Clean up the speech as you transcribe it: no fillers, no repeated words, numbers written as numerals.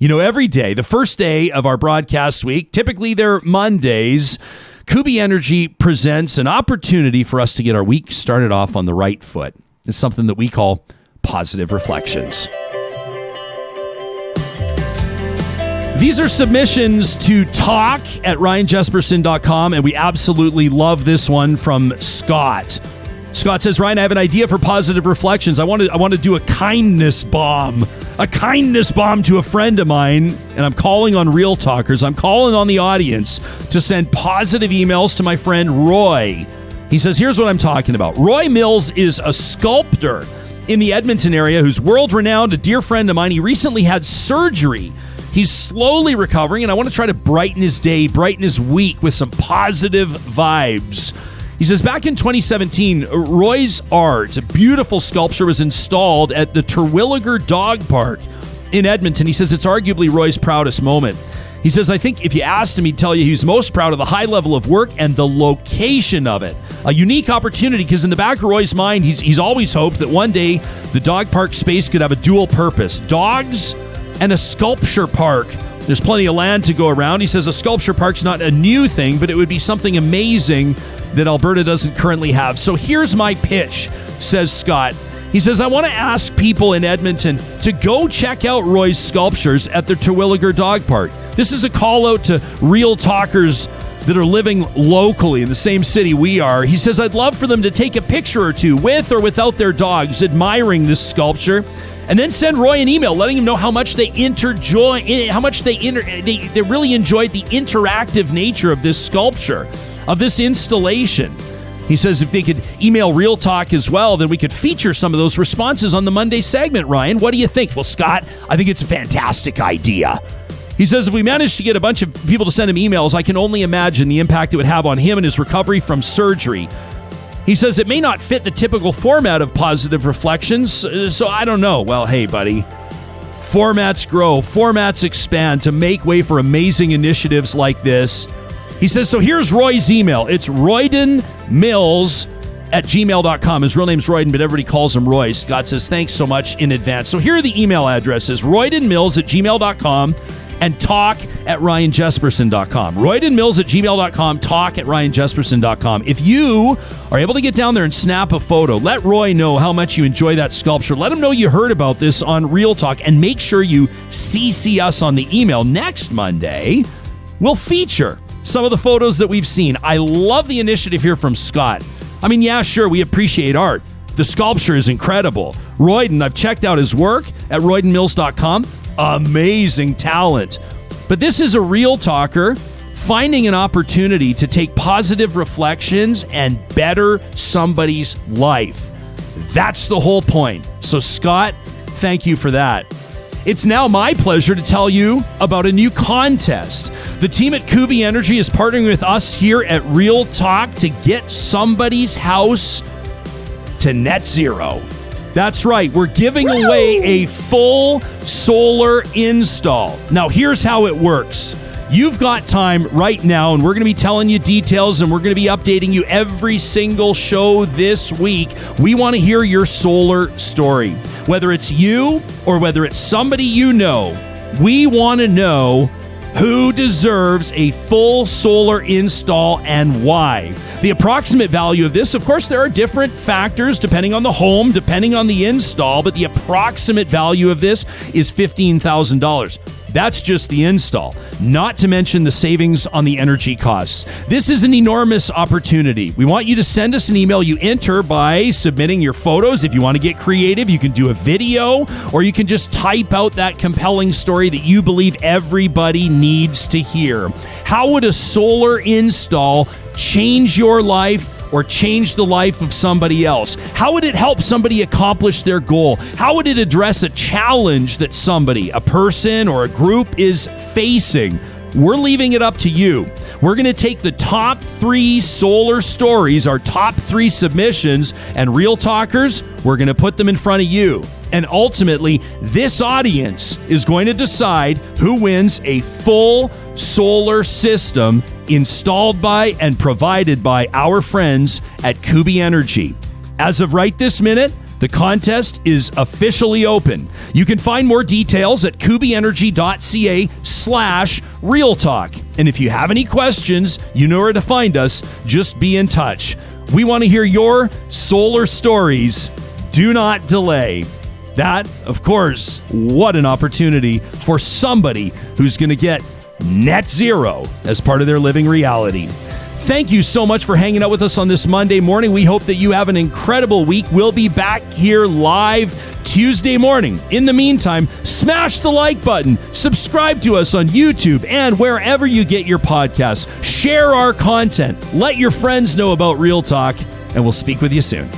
You know, every day, the first day of our broadcast week, typically they're Mondays, Kuby Energy presents an opportunity for us to get our week started off on the right foot. It's something that we call Positive Reflections. These are submissions to talk at ryanjesperson.com, and we absolutely love this one from Scott. Scott says, Ryan, I have an idea for Positive Reflections. I want to do a kindness bomb to a friend of mine, and I'm calling on Real Talkers. I'm calling on the audience to send positive emails to my friend Roy. He says, here's what I'm talking about. Roy Mills is a sculptor in the Edmonton area who's world-renowned, a dear friend of mine. He recently had surgery. He's slowly recovering, and I want to try to brighten his day, brighten his week with some positive vibes. He says, back in 2017, Roy's art, a beautiful sculpture, was installed at the Terwilliger Dog Park in Edmonton. He says it's arguably Roy's proudest moment. He says, I think if you asked him, he'd tell you he's most proud of the high level of work and the location of it. A unique opportunity, because in the back of Roy's mind, he's always hoped that one day the dog park space could have a dual purpose. Dogs and a sculpture park. There's plenty of land to go around. He says a sculpture park's not a new thing, but it would be something amazing that Alberta doesn't currently have. So here's my pitch, says Scott. He says, I want to ask people in Edmonton to go check out Roy's sculptures at the Terwilliger Dog Park. This is a call out to real talkers that are living locally in the same city we are. He says, I'd love for them to take a picture or two with or without their dogs admiring this sculpture, and then send Roy an email letting him know how much they really enjoyed the interactive nature of this sculpture, of this installation. He says if they could email Real Talk as well, then we could feature some of those responses on the Monday segment. Ryan, what do you think? Well, Scott, I think it's a fantastic idea. He says if we manage to get a bunch of people to send him emails, I can only imagine the impact it would have on him and his recovery from surgery. He says it may not fit the typical format of Positive Reflections, so I don't know. Well, hey, buddy, formats grow, formats expand to make way for amazing initiatives like this. He says, so here's Roy's email. It's roydenmills@gmail.com. His real name's Royden, but everybody calls him Roy. Scott says, thanks so much in advance. So here are the email addresses, roydenmills@gmail.com and talk@ryanjesperson.com. roydenmills@gmail.com, talk@ryanjesperson.com. If you are able to get down there and snap a photo, let Roy know how much you enjoy that sculpture. Let him know you heard about this on Real Talk, and make sure you CC us on the email. Next Monday, we'll feature some of the photos that we've seen. I love the initiative here from Scott. I mean, yeah, sure, we appreciate art. The sculpture is incredible. Royden, I've checked out his work at roydenmills.com. Amazing talent. But this is a real talker finding an opportunity to take positive reflections and better somebody's life. That's the whole point. So, Scott, thank you for that. It's now my pleasure to tell you about a new contest. The team at Kuby Energy is partnering with us here at Real Talk to get somebody's house to net zero. That's right. We're giving away a full solar install. Now, here's how it works. You've got time right now, and we're going to be telling you details, and we're going to be updating you every single show this week. We want to hear your solar story. Whether it's you or whether it's somebody you know, we want to know who deserves a full solar install and why. The approximate value of this, of course, there are different factors depending on the home, depending on the install, but the approximate value of this is $15,000. That's just the install, not to mention the savings on the energy costs. This is an enormous opportunity. We want you to send us an email. You enter by submitting your photos. If you want to get creative, you can do a video, or you can just type out that compelling story that you believe everybody needs to hear. How would a solar install change your life or change the life of somebody else? How would it help somebody accomplish their goal? How would it address a challenge that somebody, a person or a group is facing? We're leaving it up to you. We're going to take the top 3 solar stories, our top 3 submissions, and Real Talkers, we're going to put them in front of you. And ultimately, this audience is going to decide who wins a full solar system installed by and provided by our friends at Kuby Energy. As of right this minute, The contest is officially open. You can find more details at kubyenergy.ca/Real Talk. And if you have any questions, you know where to find us. Just be in touch. We want to hear your solar stories. Do not delay. That, of course, what an opportunity for somebody who's going to get net zero as part of their living reality. Thank you so much for hanging out with us on this Monday morning. We hope that you have an incredible week. We'll be back here live Tuesday morning. In the meantime, smash the like button, subscribe to us on YouTube and wherever you get your podcasts. Share our content. Let your friends know about Real Talk, and we'll speak with you soon.